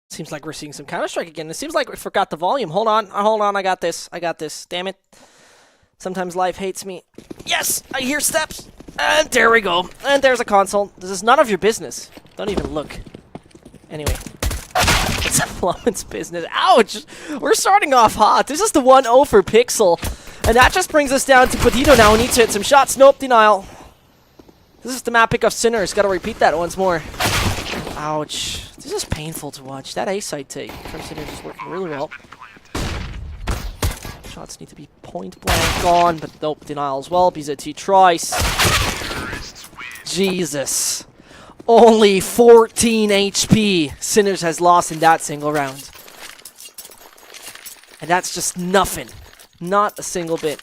Seems like we're seeing some Counter-Strike again. It seems like we forgot the volume. Hold on, I got this. Damn it. Sometimes life hates me. Yes, I hear steps. And there we go. And there's a console. This is none of your business. Don't even look. Anyway. It's a woman's business. Ouch! We're starting off hot. This is the 1-0 for Pixel. And that just brings us down to Potito now, who needs to hit some shots. Nope, denial. This is the map pick of SinnerS. Gotta repeat that once more. Ouch. This is painful to watch. That A-side take from SinnerS is working really well. Shots need to be point blank gone, but nope, denial as well. BZT tries. Jesus. Only 14 HP SinnerS has lost in that single round. And that's just nothing. Not a single bit.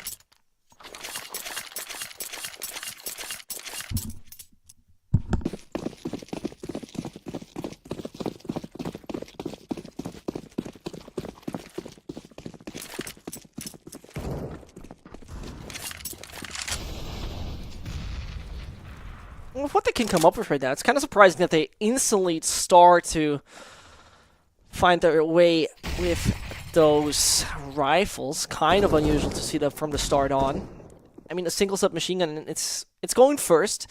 What they can come up with right now, it's kind of surprising that they instantly start to find their way with those rifles. Kind of unusual to see that from the start on. I mean, a single submachine gun, it's going first.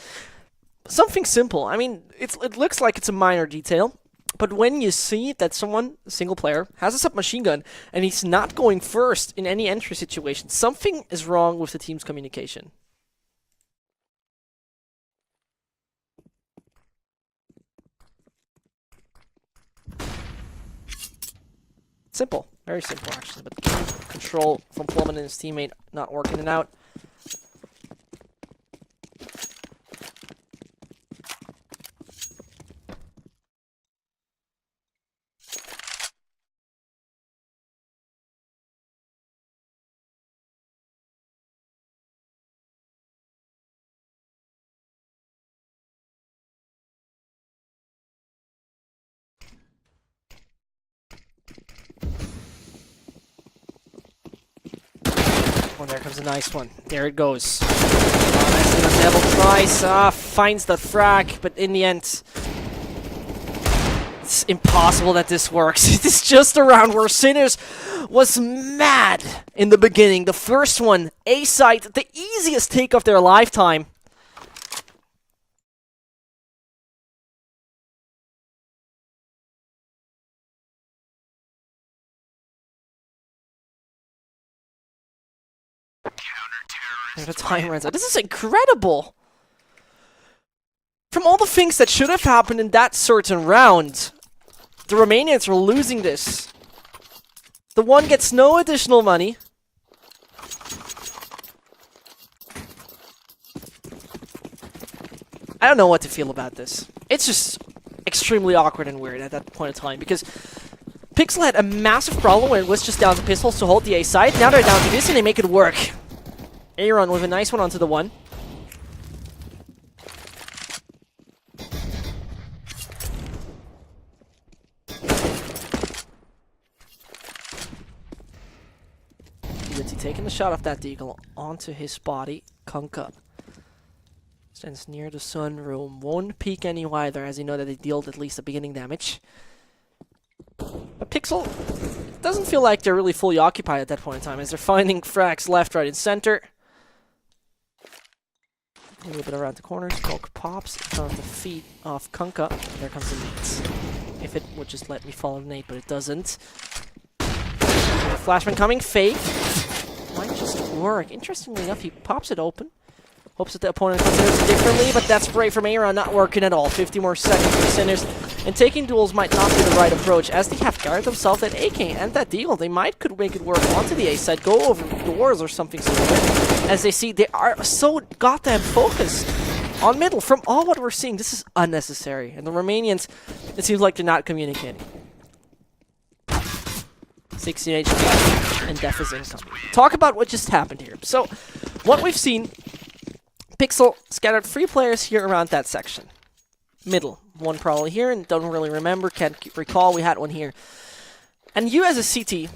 Something simple. I mean, it looks like it's a minor detail, but when you see that someone, a single player, has a submachine gun and he's not going first in any entry situation, something is wrong with the team's communication. Simple. Very simple, actually. But control from Plummet and his teammate not working it out. Oh, there comes a nice one. There it goes. Nicely on Devil tries, finds the frag, but in the end, it's impossible that this works. It is just a round where SinnerS was mad in the beginning. The first one, A-side, the easiest take of their lifetime. And the time runs out. This is incredible! From all the things that should have happened in that certain round, the Romanians are losing this. The one gets no additional money. I don't know what to feel about this. It's just extremely awkward and weird at that point in time, because Pixel had a massive problem when it was just down to pistols to hold the A side. Now they're down to this and they make it work. Aaron with a nice one onto the one. He taking the shot off that deagle onto his body. Kunkka stands near the sunroom. Won't peek any wider as you know that they dealt at least the beginning damage. But Pixel doesn't feel like they're really fully occupied at that point in time as they're finding frags left, right, and center. A little bit around the corner. Smoke pops in front of the feet of Kunkka. There comes the nade. If it would just let me follow the nade, but it doesn't. Flashman coming. Fake. Might just work. Interestingly enough, he pops it open. Hopes that the opponent considers it differently, but that spray from Aaron not working at all. 50 more seconds for SinnerS. And taking duels might not be the right approach, as they have guarded themselves that AK and that deagle. They could make it work onto the A side, go over doors or something similar. As they see, they are so goddamn focused on middle. From all what we're seeing, this is unnecessary. And the Romanians, it seems like they're not communicating. 16 HP, and death is incoming. Talk about what just happened here. So, what we've seen, Pixel scattered 3 players here around that section. Middle. One probably here, and don't really remember, can't recall, we had one here. And you as a CT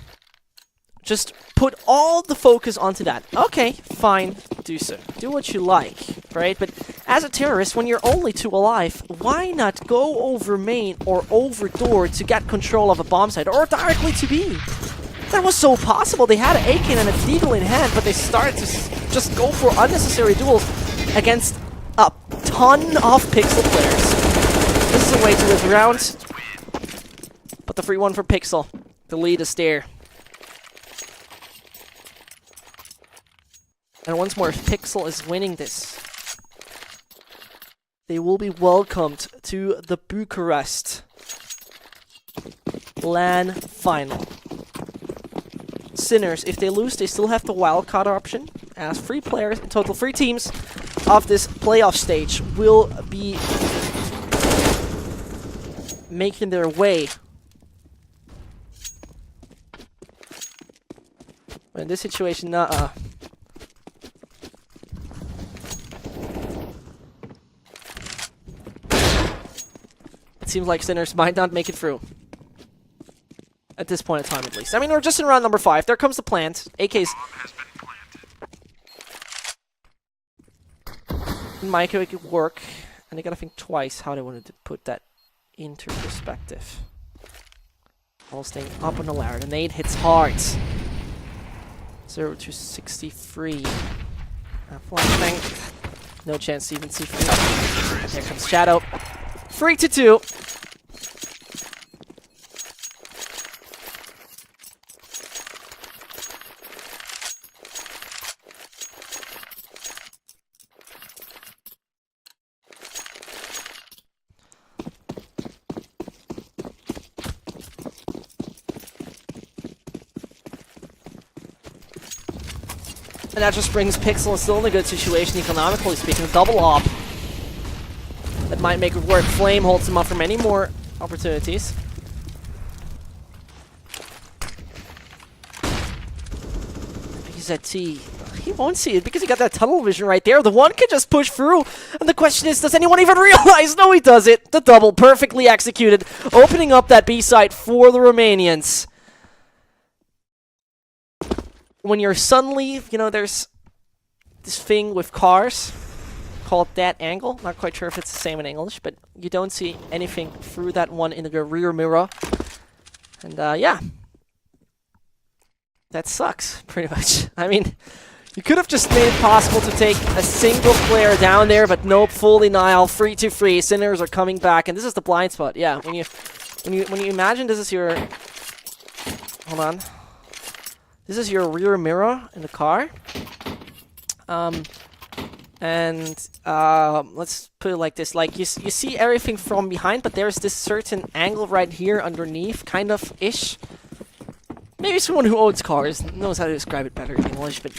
just put all the focus onto that. Okay, fine, do so. Do what you like, right? But as a terrorist, when you're only 2 alive, why not go over main or over door to get control of a bomb site, or directly to B? That was so possible. They had an AK and a deagle in hand, but they started to just go for unnecessary duels against a ton of Pixel players. This is a way to live around. But the free one for Pixel. The lead is there. And once more, if Pixel is winning this, they will be welcomed to the Bucharest LAN final. SinnerS, if they lose, they still have the wildcard option, as 3 players, in total 3 teams of this playoff stage will be making their way. In this situation, it seems like SinnerS might not make it through. At this point in time, at least. I mean, we're just in round number 5. There comes the plant. AK's... might make it work. And they gotta think twice how they wanted to put that into perspective. All staying up on the ladder. The nade hits hard. 0 to 63. Flashbang. No chance to even see free. There comes Shadow. 3 to 2. And that just brings Pixel still in a good situation, economically speaking. Double op. That might make it work. Flame holds him up for many more opportunities. He's at T. He won't see it because he got that tunnel vision right there. The one can just push through. And the question is, does anyone even realize? No, he does it. The double perfectly executed. Opening up that B site for the Romanians. When you're suddenly, you know, there's this thing with cars called that angle. Not quite sure if it's the same in English, but you don't see anything through that one in the rear mirror. And yeah, that sucks pretty much. I mean, you could have just made it possible to take a single player down there, but nope, full denial, 3-3. SinnerS are coming back, and this is the blind spot. Yeah, when you imagine this is your, hold on. This is your rear mirror in the car. Let's put it like this. Like, you see everything from behind, but there's this certain angle right here underneath, kind of ish. Maybe someone who owns cars knows how to describe it better in English, but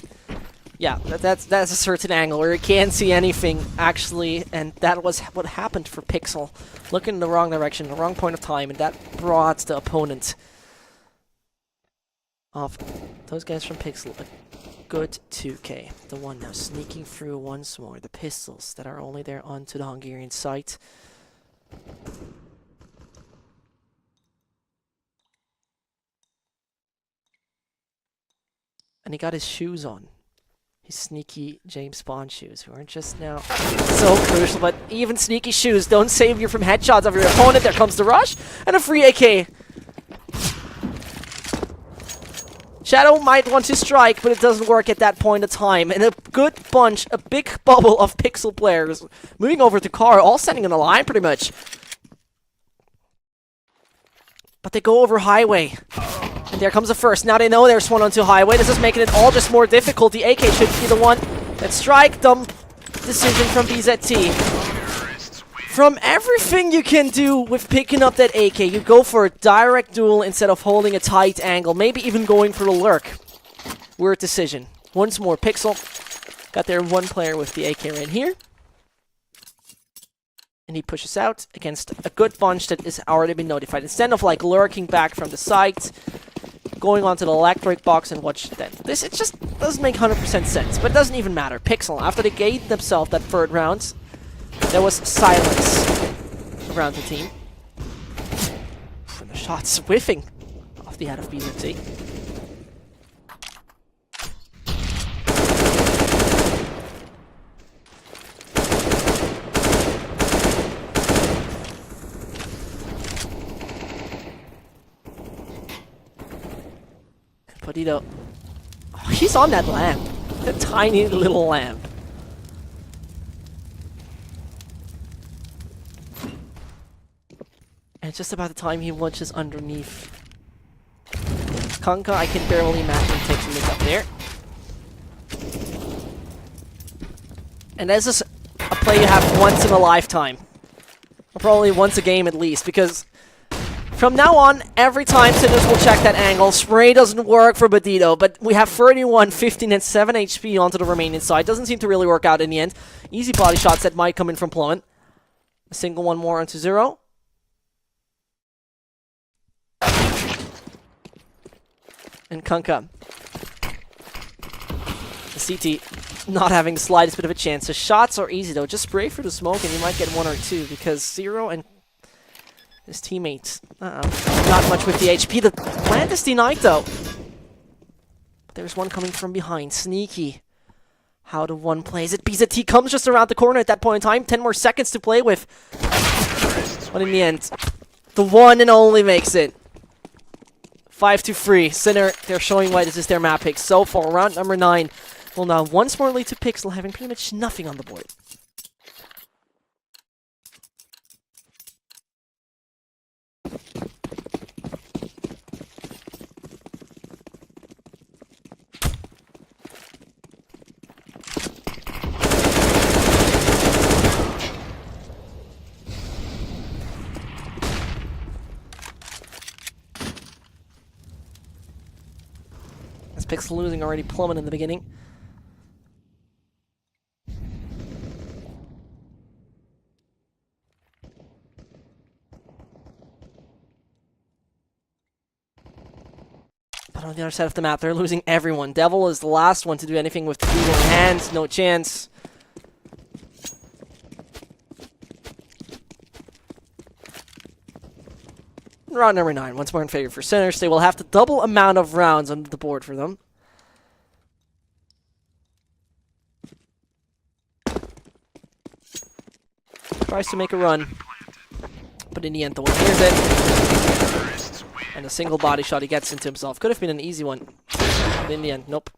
yeah, that's a certain angle where you can't see anything, actually, and that was what happened for Pixel. Looking in the wrong direction, the wrong point of time, and that brought the opponent of those guys from Pixel a good 2K. The one now sneaking through once more. The pistols that are only there onto the Hungarian site. And he got his shoes on. His sneaky James Bond shoes, who aren't just now so crucial, but even sneaky shoes don't save you from headshots of your opponent. There comes the rush, and a free AK. Shadow might want to strike, but it doesn't work at that point of time. And a good bunch, a big bubble of Pixel players moving over to car, all standing in a line pretty much. But they go over highway. And there comes the first. Now they know there's one onto highway. This is making it all just more difficult. The AK should be the one that strike. Dumb decision from BZT. From everything you can do with picking up that AK, you go for a direct duel instead of holding a tight angle. Maybe even going for the lurk. Weird decision. Once more, Pixel got their one player with the AK right here. And he pushes out against a good bunch that has already been notified. Instead of like lurking back from the site, going onto the electric box and watch then. This, it just doesn't make 100% sense, but it doesn't even matter. Pixel, after they gained themselves that third round, there was silence around the team. And the shots whiffing off the head of BZT. Bodito. Oh, he's on that lamp. The tiny little lamp. And just about the time he launches underneath. Kanka, I can barely imagine taking this up there. And this is a play you have once in a lifetime. Or probably once a game at least, because from now on, every time SinnerS will check that angle, spray doesn't work for Bodito, but we have 31, 15, and 7 HP onto the remaining side. Doesn't seem to really work out in the end. Easy body shots that might come in from Ploen. A single one more onto 0. And Kanka. The CT not having the slightest bit of a chance. The shots are easy though. Just spray through the smoke and you might get 1 or 2 because 0 and his teammates. Not much with the HP. The plant is denied though. There's one coming from behind. Sneaky. How the one plays it. BZT comes just around the corner at that point in time. 10 more seconds to play with. But in the end, the one and only makes it. 5-3. Sinner, they're showing why this is their map pick so far. Round number 9. Well, now once more lead to Pixel, having pretty much nothing on the board. Pixel losing already Plummet in the beginning. But on the other side of the map, they're losing everyone. Devil is the last one to do anything with the Eagle in hand. No chance. Round number 9, once more in favor for SinnerS. They will have the double amount of rounds on the board for them. Tries to make a run, but in the end, the one hears it. And a single body shot he gets into himself. Could have been an easy one, but in the end, nope.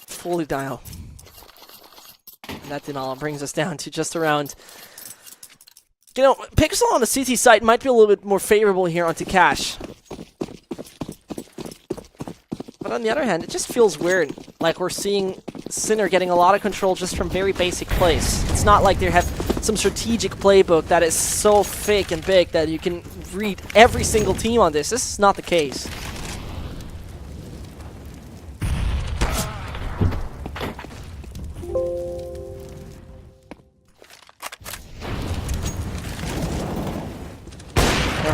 Fully dial. And that denial brings us down to just around. You know, Pixel on the CT side might be a little bit more favorable here onto Cash. But on the other hand, it just feels weird. Like we're seeing Sinner getting a lot of control just from very basic plays. It's not like they have some strategic playbook that is so thick and big that you can read every single team on this. This is not the case.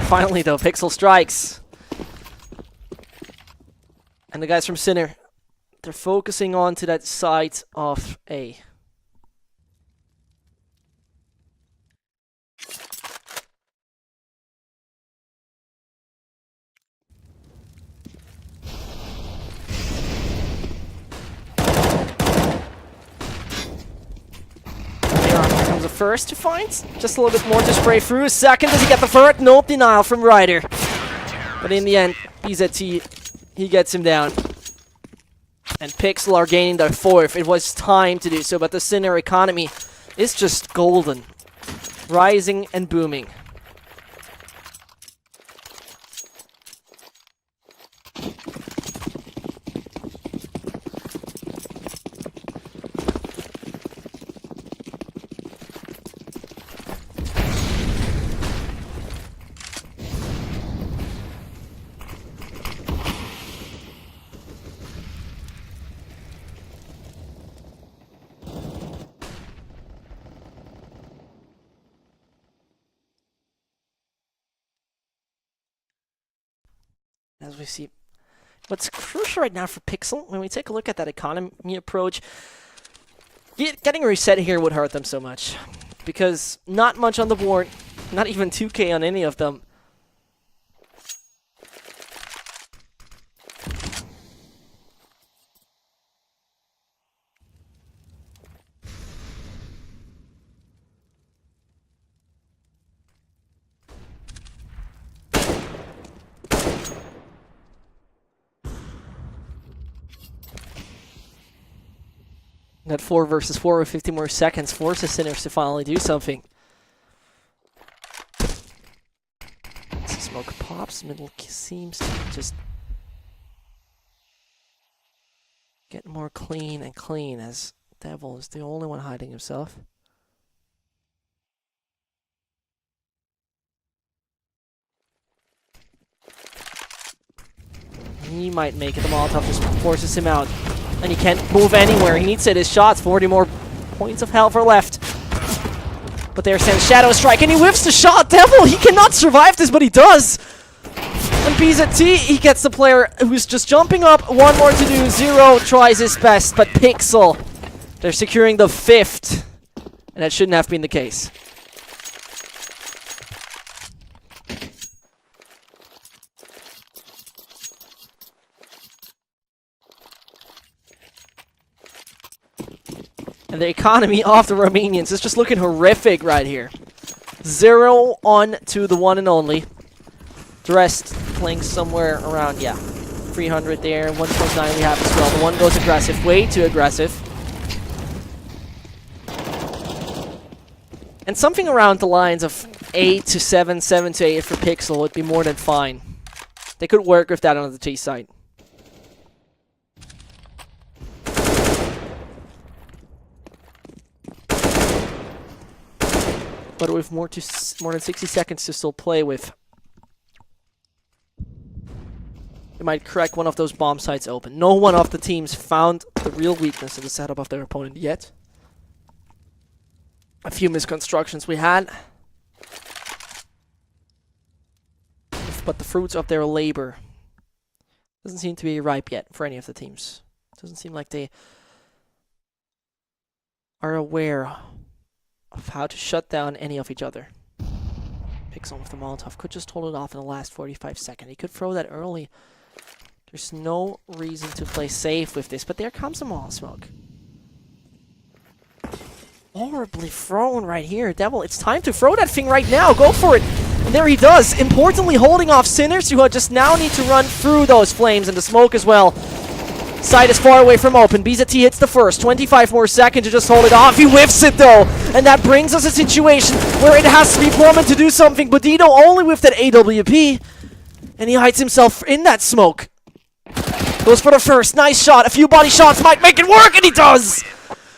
Finally, though, Pixel strikes. And the guys from Sinner, they're focusing on to that side of A. Here comes the first to find. Just a little bit more to spray through. Second, does he get the third? Nope, denial from Ryder. But in the end, BZT, he gets him down. And Pixel are gaining their 4th. It was time to do so, but the Sinner economy is just golden. Rising and booming. As we see, what's crucial right now for Pixel, when we take a look at that economy approach, getting reset here would hurt them so much. Because not much on the board, not even 2K on any of them. That 4 versus 4 with 50 more seconds forces SinnerS to finally do something. Smoke pops, middle seems to just get more clean and clean as Devil is the only one hiding himself. He might make it. The Molotov just forces him out. And he can't move anywhere. He needs to hit his shots. 40 more points of health are left. But there stands Shadow Strike, and he whiffs the shot. Devil, he cannot survive this, but he does. And BZT, he gets the player who's just jumping up. One more to do. Zero tries his best, but Pixel, they're securing the 5th. And that shouldn't have been the case. And the economy of the Romanians is just looking horrific right here. 0 on to the one and only. The rest playing somewhere around, yeah, 300 there. 1.9 we have as well. The one goes aggressive, way too aggressive. And something around the lines of 8 to 7, 7 to 8 for Pixel would be more than fine. They could work with that on the T side. But with more than 60 seconds to still play with, they might crack one of those bomb sites open. No one of the teams found the real weakness in the setup of their opponent yet. A few misconstructions we had, but the fruits of their labor doesn't seem to be ripe yet for any of the teams. It doesn't seem like they are aware of how to shut down any of each other. Pixel with the Molotov could just hold it off in the last 45 seconds. He could throw that early. There's no reason to play safe with this, but there comes the Molotov smoke. Horribly thrown right here. Devil, it's time to throw that thing right now. Go for it. And there he does. Importantly holding off SinnerS, who just now need to run through those flames and the smoke as well. Side is far away from open. BZT hits the first. 25 more seconds to just hold it off. He whiffs it though. And that brings us a situation where it has to be Plumman to do something. Bodito only with that AWP. And he hides himself in that smoke. Goes for the first. Nice shot. A few body shots might make it work. And he does.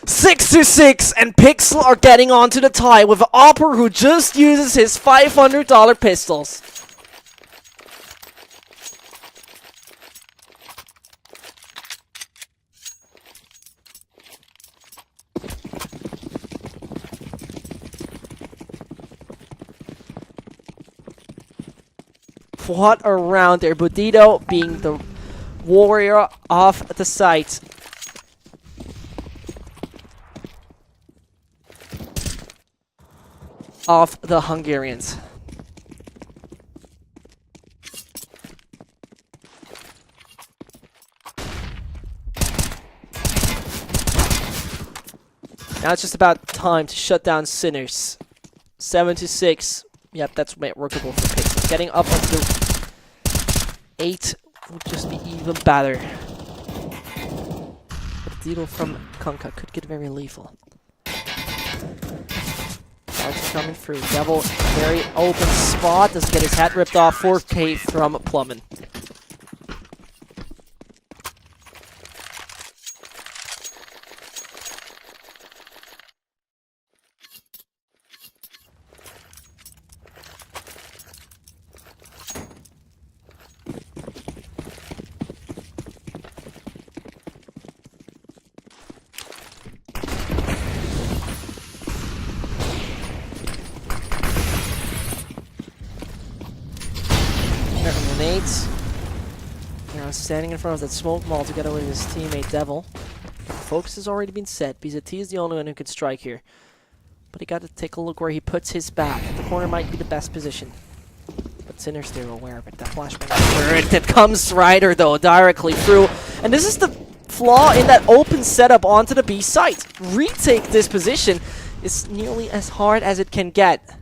6 to 6. And Pixel are getting onto the tie with Opper, who just uses his $500 pistols. What a round there. Bodito being the warrior of the site. Of the Hungarians. Now it's just about time to shut down SinnerS. 7 to 6. Yep, that's workable for Pixel. Getting up onto the 8 would just be even better. But the deal from Konka could get very lethal. Starts coming through. Devil, very open spot. Doesn't get his hat ripped off. 4K from Plumman. Grenades. Now standing in front of that smoke mall together with his teammate Devil. Focus has already been set. BZT is the only one who can strike here. But he got to take a look where he puts his back. The corner might be the best position. But SinnerS, they're aware of it. That flashbang that comes Strider though directly through. And this is the flaw in that open setup onto the B site. Retake this position is nearly as hard as it can get.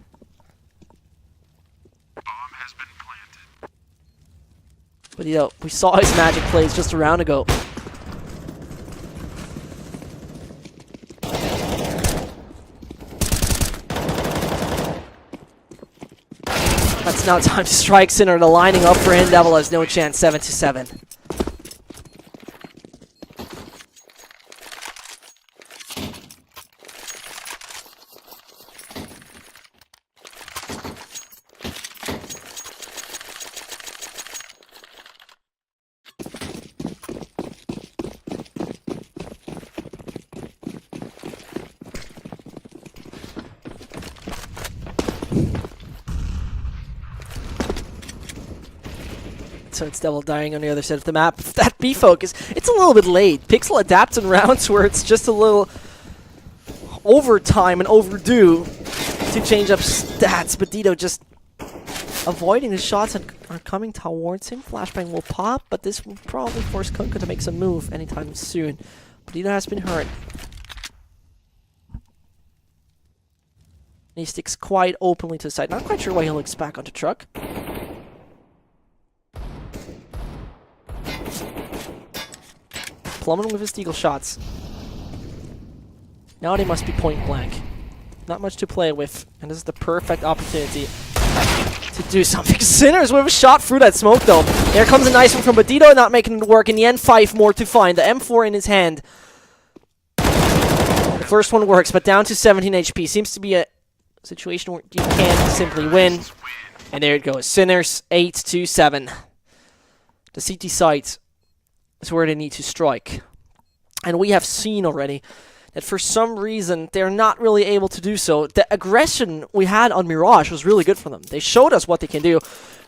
But you know, we saw his magic plays just a round ago. That's now time to strike. Sinner, the lining up for him. Devil has no chance. 7-7. So it's Devil dying on the other side of the map. That B focus, it's a little bit late. Pixel adapts in rounds where it's just a little overtime and overdue to change up stats, but Dito just avoiding the shots that are coming towards him. Flashbang will pop, but this will probably force Kunkka to make some move anytime soon. But Dito has been hurt. And he sticks quite openly to the side. Not quite sure why he looks back onto truck. Plummeting with his Deagle shots. Now they must be point blank. Not much to play with, and this is the perfect opportunity to do something. SinnerS with a shot through that smoke though. There comes a nice one from Badito, not making it work. In the end, 5 more to find. The M4 in his hand. The first one works, but down to 17 HP. Seems to be a situation where you can't simply win. And there it goes. SinnerS 8-7. The CT site is where they need to strike. And we have seen already that for some reason they're not really able to do so. The aggression we had on Mirage was really good for them. They showed us what they can do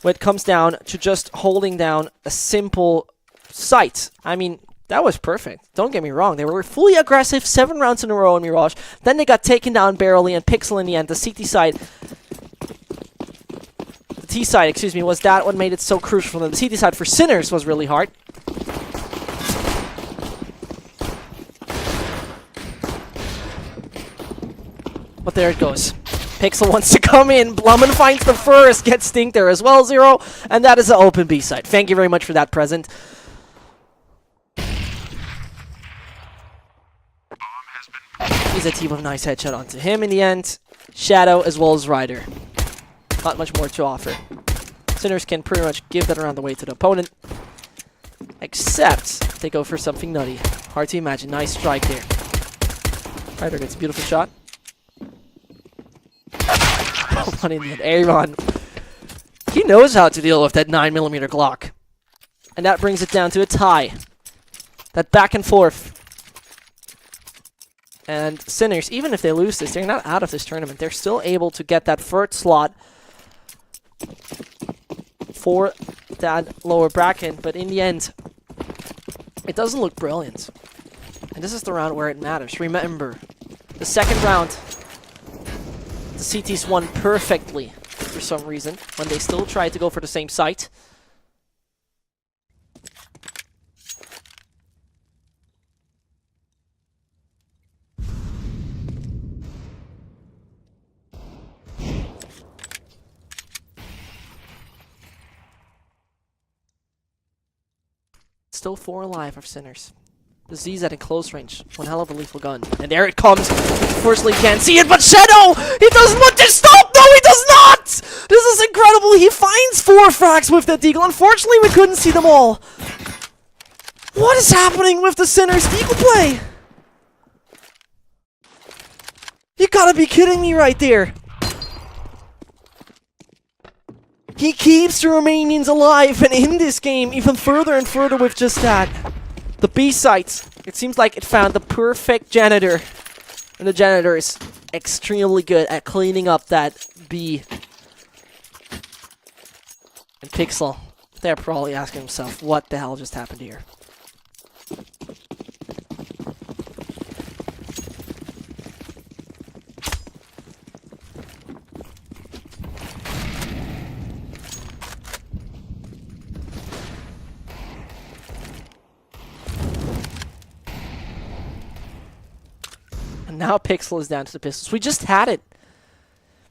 when it comes down to just holding down a simple site. I mean, that was perfect. Don't get me wrong. They were fully aggressive 7 rounds in a row in Mirage. Then they got taken down barely, and Pixel in the end, the CT side, the T side, excuse me, was that what made it so crucial for them. The CT side for SinnerS was really hard. But there it goes. Pixel wants to come in. Blummen finds the first. Gets Stink there as well, 0. And that is the open B side. Thank you very much for that present. He's a team of nice headshot onto him in the end. Shadow as well as Ryder. Not much more to offer. SinnerS can pretty much give that around the way to the opponent. Except they go for something nutty. Hard to imagine. Nice strike there. Ryder gets a beautiful shot. One in the end. Aaron. He knows how to deal with that 9mm Glock. And that brings it down to a tie. That back and forth. And SinnerS, even if they lose this, they're not out of this tournament. They're still able to get that third slot for that lower bracket. But in the end, it doesn't look brilliant. And this is the round where it matters. Remember, the second round, the CTs won perfectly for some reason when they still tried to go for the same site. Still 4 alive of SinnerS. The Z's at a close range. One hell of a lethal gun. And there it comes. Unfortunately, can't see it, but Shadow! He doesn't want to stop! No, he does not! This is incredible. He finds 4 frags with that Deagle. Unfortunately, we couldn't see them all. What is happening with the SinnerS Deagle play? You gotta be kidding me right there. He keeps the Romanians alive, and in this game, even further and further with just that. The B sites, it seems like it found the perfect janitor. And the janitor is extremely good at cleaning up that B. And Pixel, they're probably asking themselves, what the hell just happened here? Now Pixel is down to the pistols. We just had it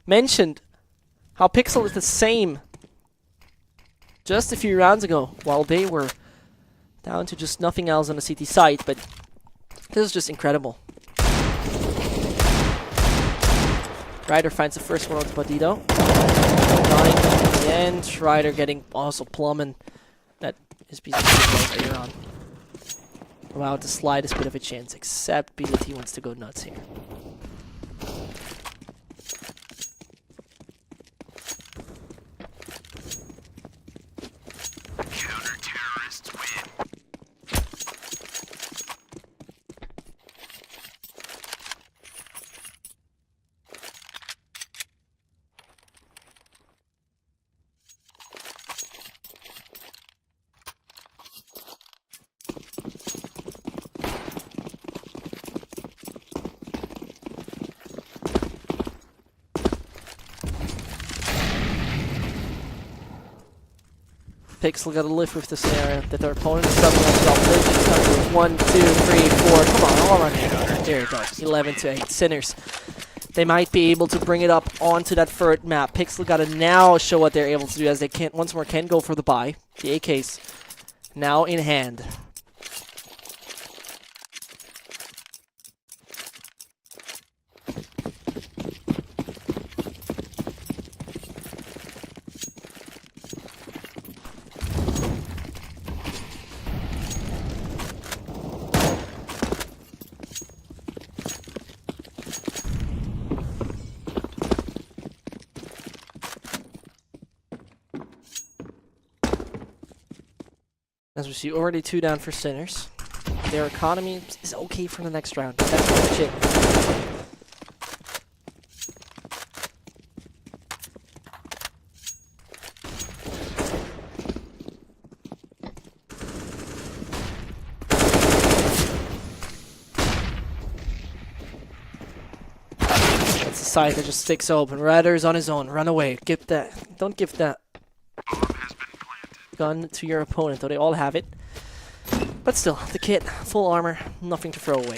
mentioned how Pixel is the same just a few rounds ago while they were down to just nothing else on the CT site, but this is just incredible. Ryder finds the first one onto Badito. Dying. And Ryder getting also Plummen. That is BZT later on. Without the slightest bit of a chance, except BZT wants to go nuts here. Counter-terrorists win. Pixel got to live with the scenario that their opponent is suddenly on double digits. Numbers 1, 2, 3, 4. Come on, all around here. There you go. 11 to 8. SinnerS. They might be able to bring it up onto that third map. Pixel got to now show what they're able to do as they can once more can go for the buy. The AKs now in hand. As we see, already 2 down for SinnerS. Their economy is okay for the next round. That's pretty much it. That's a side that just sticks open. Ryder's on his own. Run away. Give that. Don't give that gun to your opponent, though they all have it. But still, the kit, full armor, nothing to throw away.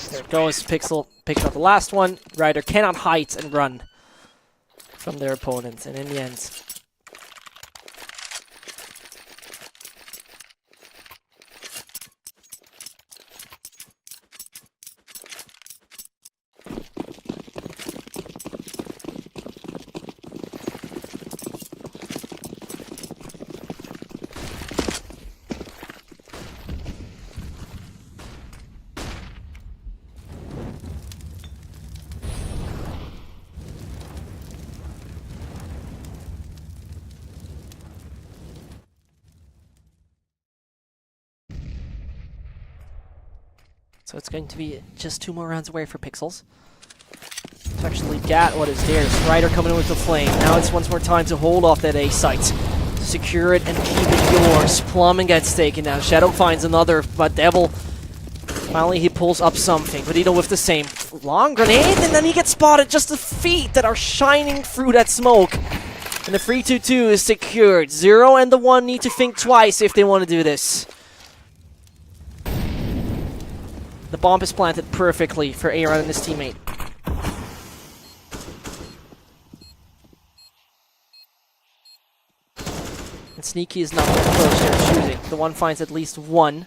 There it goes. Pixel picks up the last one. Ryder cannot hide and run from their opponents, and in the end, so it's going to be just 2 more rounds away for Pixels to actually get what is theirs. Ryder coming in with the flame. Now it's once more time to hold off that A site. Secure it and keep it yours. Plummen gets taken down. Shadow finds another, but Devil, finally he pulls up something. But with the same long grenade, and then he gets spotted. Just the feet that are shining through that smoke. And the 3-2-2 is secured. 0 and the 1 need to think twice if they want to do this. The bomb is planted perfectly for Aaron and his teammate. And Sneaky is not the approach they're choosing. The 1 finds at least 1.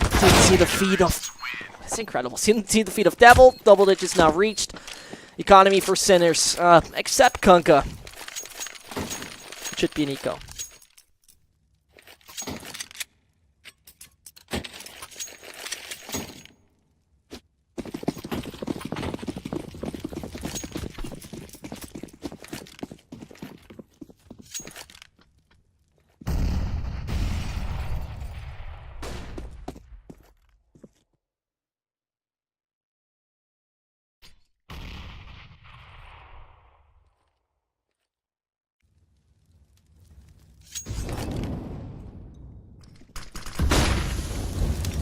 See the feed of... It's incredible. See the feed of Devil. Double digits now reached. Economy for SinnerS. Except Kunkka. Should be an eco.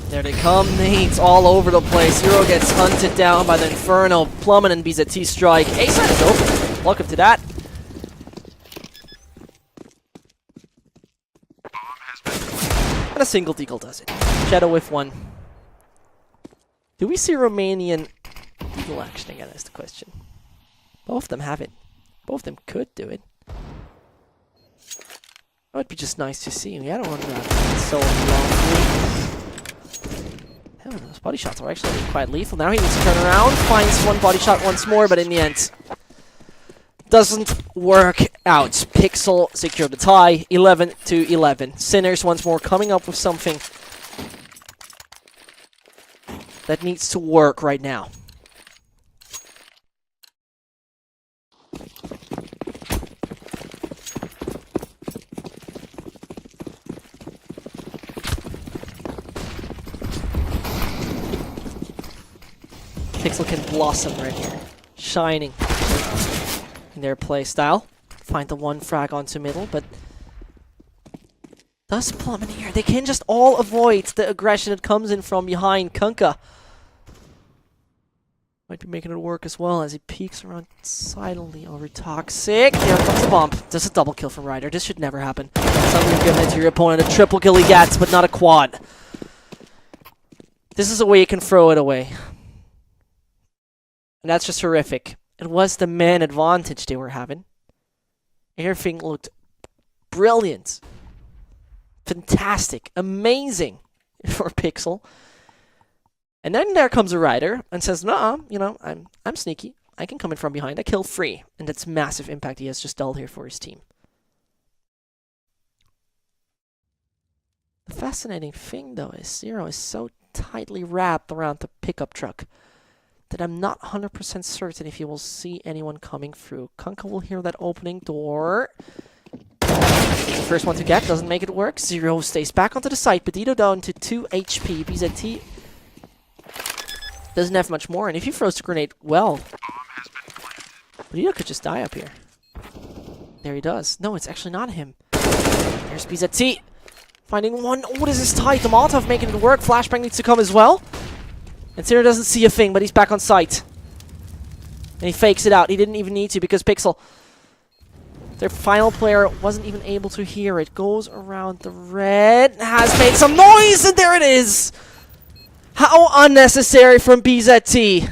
There they come, nades all over the place. Hero gets hunted down by the Inferno. Plummen and BZT strike. A-side is open. Welcome to that. And a single deagle does it. Shadow with one. Do we see Romanian deagle action again is the question. Both of them have it. Both of them could do it. That would be just nice to see. We hadn't run around so long. Hell, those body shots are actually quite lethal. Now he needs to turn around, finds one body shot once more, but in the end, doesn't work out. Pixel secured the tie, 11-11. SinnerS once more coming up with something that needs to work right now. Pixel can blossom right here, shining in their play style. Find the one frag onto middle, but does plummet here. They can just all avoid the aggression that comes in from behind. Kunkka might be making it work as well as he peeks around silently over Toxic. Here comes the bomb. Just a double kill from Ryder. This should never happen. Suddenly you're giving it to your opponent. A triple kill he gets, but not a quad. This is a way you can throw it away. And that's just horrific. It was the man advantage they were having. Everything looked brilliant. Fantastic. Amazing for Pixel. And then there comes a Ryder and says, "Nah, you know, I'm sneaky. I can come in from behind. I kill free." And that's massive impact he has just dealt here for his team. The fascinating thing, though, is Zero is so tightly wrapped around the pickup truck that I'm not 100% certain if he will see anyone coming through. Kunkka will hear that opening door. He's the first one to get, doesn't make it work. Zero stays back onto the site. Petito down to 2 HP. BZT doesn't have much more, and if he throws the grenade well, Petito could just die up here. There he does. No, it's actually not him. There's BZT. Finding one. Oh, this is tight. The Molotov making it work. Flashbang needs to come as well. And Sinner doesn't see a thing, but he's back on site. And he fakes it out. He didn't even need to because Pixel, their final player, wasn't even able to hear it. Goes around the red. Has made some noise, and there it is. How unnecessary from BZT.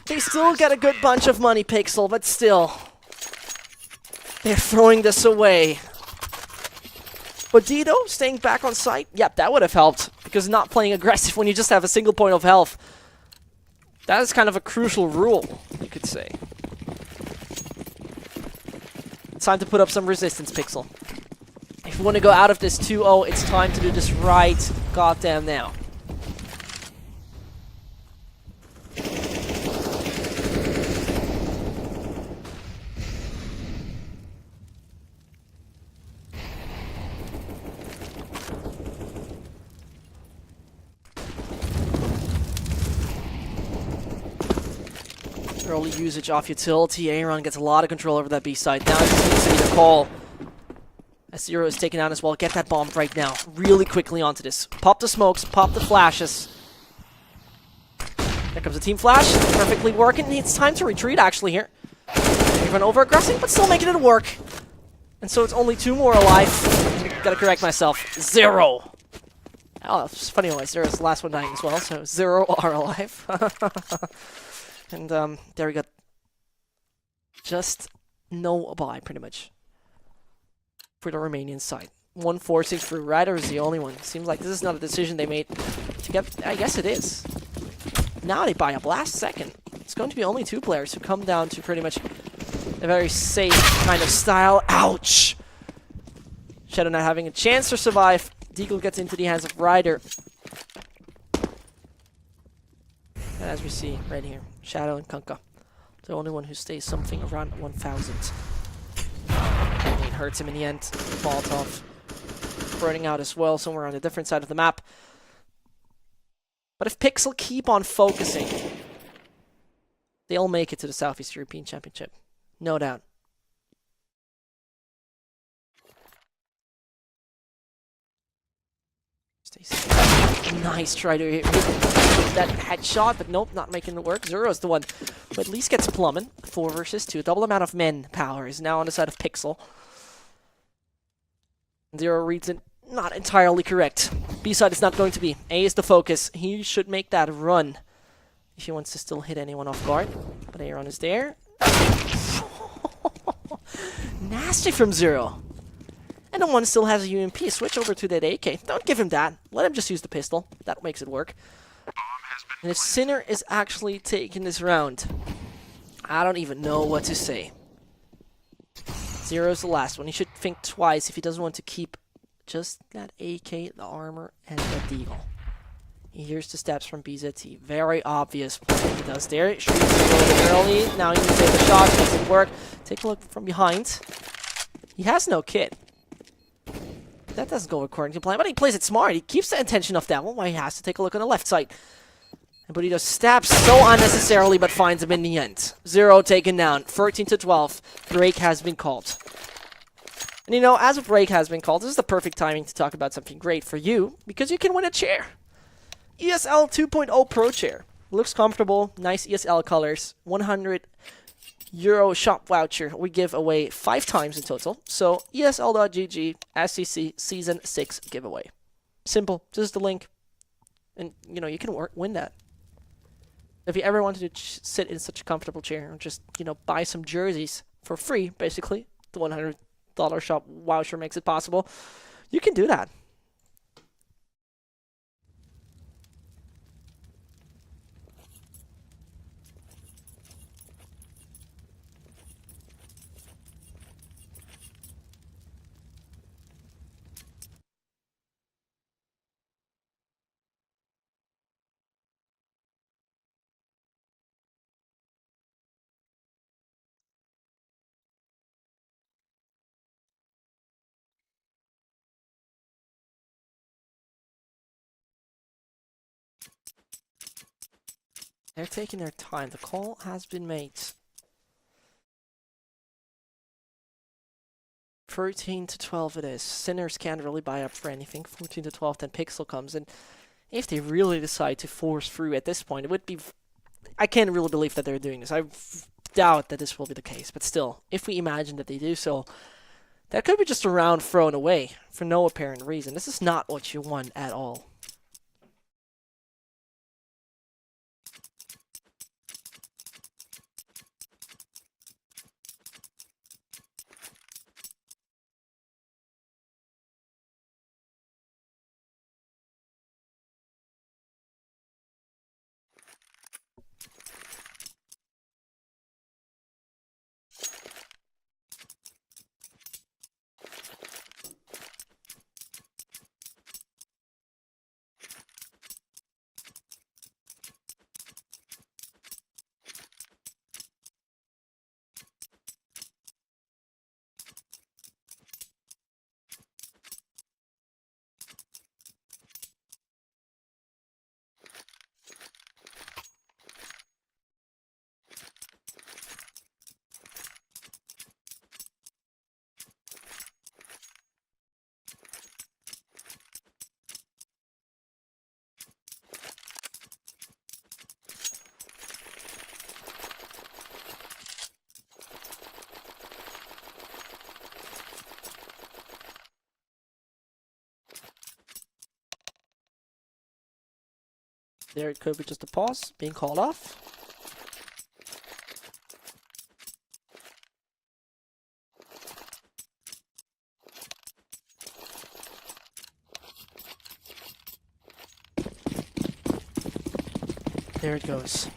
They still get a good bunch of money, Pixel, but still. They're throwing this away. Bodito staying back on site? Yep, that would have helped. Because not playing aggressive when you just have a single point of health. That is kind of a crucial rule, you could say. It's time to put up some resistance, Pixel. If you want to go out of this 2-0, it's time to do this right goddamn now. Early usage off utility. Aaron gets a lot of control over that B side. Now he just needs to need a call. As Zero is taken out as well. Get that bomb right now. Really quickly onto this. Pop the smokes. Pop the flashes. There comes a team flash. Perfectly working. It's time to retreat actually here. Even over-aggressing, but still making it work. And so it's only 2 more alive. Gotta correct myself. 0. Oh, it's funny why Zero's the last one dying as well. So 0 are alive. And there we go. Just no buy, pretty much, for the Romanian side. 1-4-6 through. Ryder is the only one. Seems like this is not a decision they made to get. I guess it is. Now they buy up last second. It's going to be only 2 players who come down to pretty much a very safe kind of style. Ouch! Shadow not having a chance to survive. Deagle gets into the hands of Ryder. And as we see right here, Shadow and Kunkka, the only one who stays something around 1,000. It hurts him in the end. Molotov burning out as well, somewhere on a different side of the map. But if Pixel keep on focusing, they'll make it to the Southeast European Championship. No doubt. Nice try to hit that headshot, but nope, not making it work. Zero's the one who at least gets plummet. 4 versus 2. Double amount of men power is now on the side of Pixel. Zero reads it not entirely correct. B side is not going to be. A is the focus. He should make that run if he wants to still hit anyone off guard. But Aaron is there. Nasty from Zero. And the one still has a UMP. Switch over to that AK. Don't give him that. Let him just use the pistol. That makes it work. And if Sinner is actually taking this round, I don't even know what to say. Zero's the last one. He should think twice if he doesn't want to keep just that AK, the armor, and the deagle. He hears the steps from BZT. Very obvious what he does there. Shoots a little bit early. Now he can take the shot. Doesn't work. Take a look from behind. He has no kit. That doesn't go according to plan, but he plays it smart. He keeps the attention off that one while he has to take a look on the left side. But he just stabs so unnecessarily, but finds him in the end. Zero taken down. 13-12. Break has been called. And you know, as a break has been called, this is the perfect timing to talk about something great for you, because you can win a chair. ESL 2.0 Pro Chair. Looks comfortable, nice ESL colors, €100 shop voucher we give away 5 times in total. So ESL.gg SCC Season 6 giveaway. Simple, just the link. And you know, you can win that. If you ever wanted to sit in such a comfortable chair and just, you know, buy some jerseys for free, basically, the $100 shop voucher makes it possible, you can do that. They're taking their time. The call has been made. 13-12 it is. SinnerS can't really buy up for anything. 14-12, then Pixel comes in. If they really decide to force through at this point, it would be... I can't really believe that they're doing this. I doubt that this will be the case. But still, if we imagine that they do so, that could be just a round thrown away for no apparent reason. This is not what you want at all. There it could be just a pause, being called off. There it goes.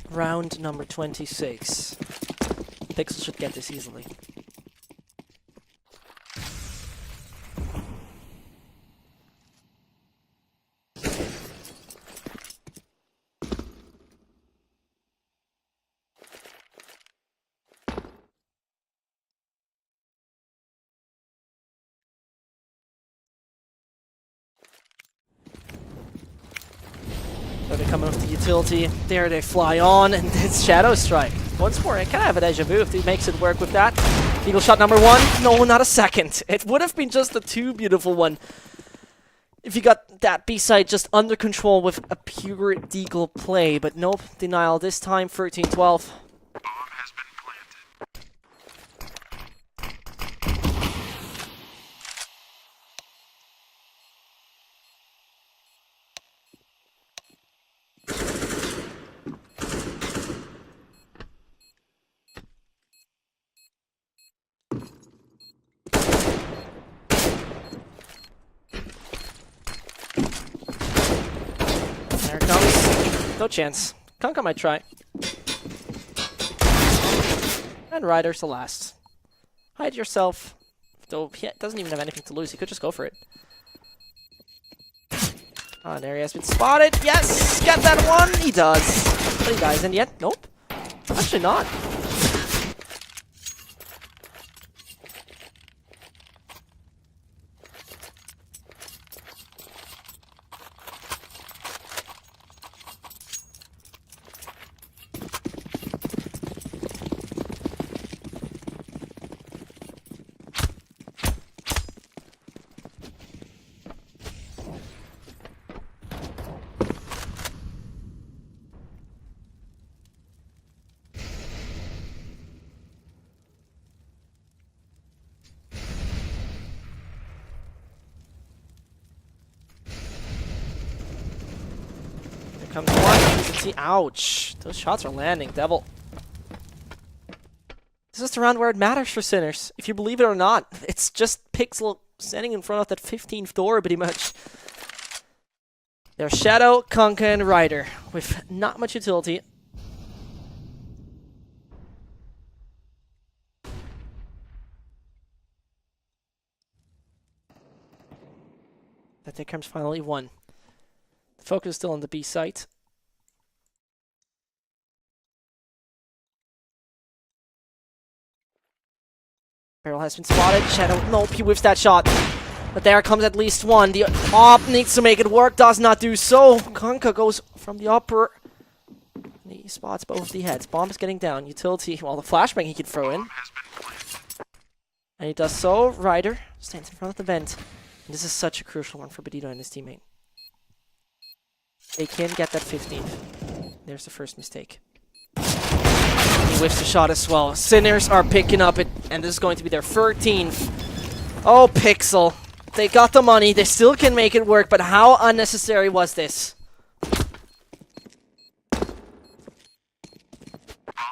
Round number 26. Pixel should get this easily. So they're coming off the utility. There they fly on, and it's Shadow Strike. Once more, I kind of have a deja vu if he makes it work with that. Eagle shot number 1. No, not a second. It would have been just a too beautiful one if you got that B-side just under control with a pure deagle play. But nope, denial this time, 13-12. Bomb has been planted. No chance. Kunkka might try. And Ryder's the last. Hide yourself. Though he doesn't even have anything to lose. He could just go for it. Ah, there he has been spotted. Yes! Get that one! He does. But he dies. And yet, nope. Actually not. Comes one. Ouch. Those shots are landing, Devil. This is the round where it matters for SinnerS. If you believe it or not, it's just Pixel standing in front of that 15th door pretty much. There's Shadow, Kunkka, and Ryder with not much utility. That there comes finally one. Focus is still on the B site. Barrel has been spotted. Shadow, nope, he whiffs that shot. But there comes at least one. The op needs to make it work, does not do so. Kunkka goes from the upper. He spots both the heads. Bomb is getting down. Utility, well, the flashbang he could throw in. And he does so. Ryder stands in front of the vent. And this is such a crucial one for Bedito and his teammate. They can get that 15th. There's the first mistake. He whiffs the shot as well. SinnerS are picking up it, and this is going to be their 13th. Oh, Pixel. They got the money. They still can make it work, but how unnecessary was this? Bomb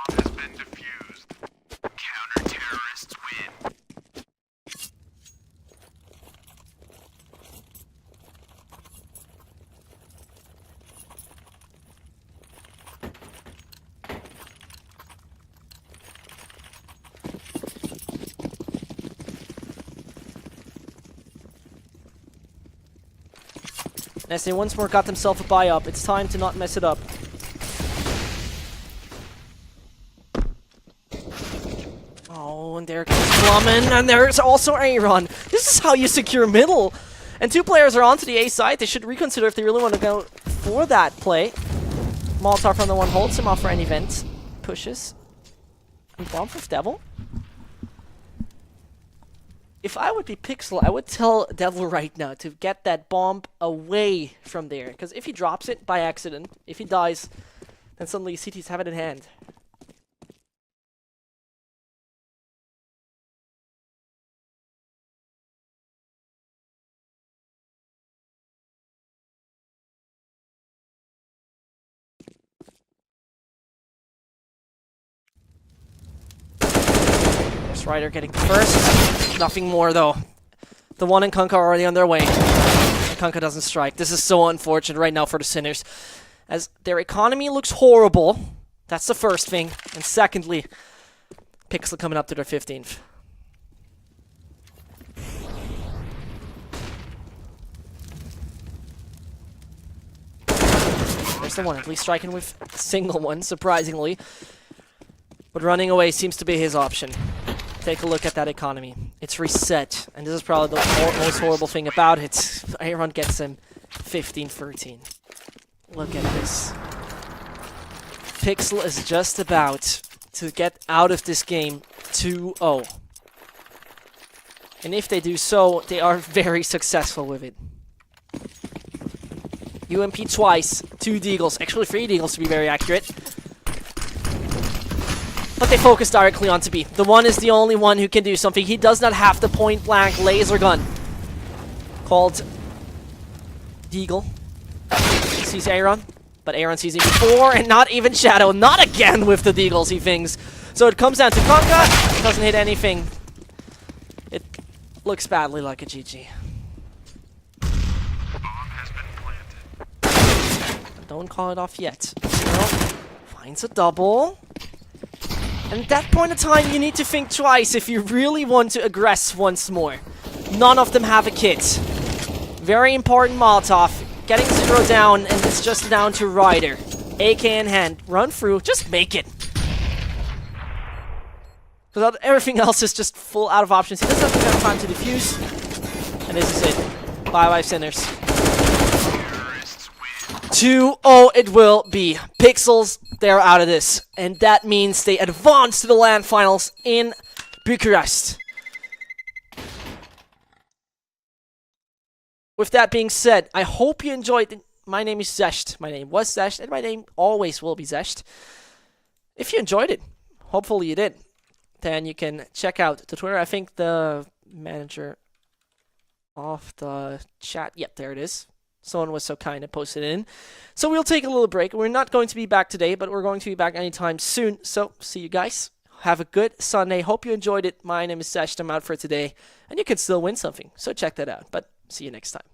has been defused. Counter-terrorists win. As they once more got themselves a buy-up, it's time to not mess it up. Oh, and there comes Plummen, and there's also Aaron. This is how you secure middle. And two players are onto the A side. They should reconsider if they really want to go for that play. Molotov from the one holds him off for any vent. Pushes. And bomb for Devil. If I would be Pixel, I would tell Devil right now to get that bomb away from there. Because if he drops it by accident, if he dies, then suddenly CTs have it in hand. There's Ryder getting the first. Nothing more though. The one and Kunkka are already on their way. And Kunkka doesn't strike. This is so unfortunate right now for the SinnerS, as their economy looks horrible. That's the first thing. And secondly, Pixel coming up to their 15th. There's the one, at least striking with a single one, surprisingly. But running away seems to be his option. Take a look at that economy. It's reset, and this is probably the most horrible thing about it. Aaron gets him 15-13. Look at this. Pixel is just about to get out of this game 2-0. And if they do so, they are very successful with it. UMP twice, 2 deagles, actually 3 deagles to be very accurate. But they focus directly onto B. The one is the only one who can do something. He does not have the point-blank laser gun called Deagle. He sees Aaron, but Aaron sees him before, and not even Shadow. Not again with the Deagles, he thinks. So it comes down to Kunkka. Doesn't hit anything. It looks badly like a GG. Bomb has been planted. Don't call it off yet. finds a double. And at that point in time, you need to think twice if you really want to aggress once more. None of them have a kit. Very important Molotov. Getting 0 down, and it's just down to Ryder. AK in hand. Run through. Just make it. Because everything else is just full out of options. He doesn't have enough time to defuse. And this is it. Bye-bye, SinnerS. 2-0 it will be. Pixels, they're out of this. And that means they advance to the LAN finals in Bucharest. With that being said, I hope you enjoyed it. My name is Zesht. My name was Zesht, and my name always will be Zesht. If you enjoyed it, hopefully you did, then you can check out the Twitter. I think the manager of the chat, yep, there it is. Someone was so kind and posted it in. So we'll take a little break. We're not going to be back today, but we're going to be back anytime soon. So see you guys. Have a good Sunday. Hope you enjoyed it. My name is Zesht. I'm out for today, and you can still win something. So check that out. But see you next time.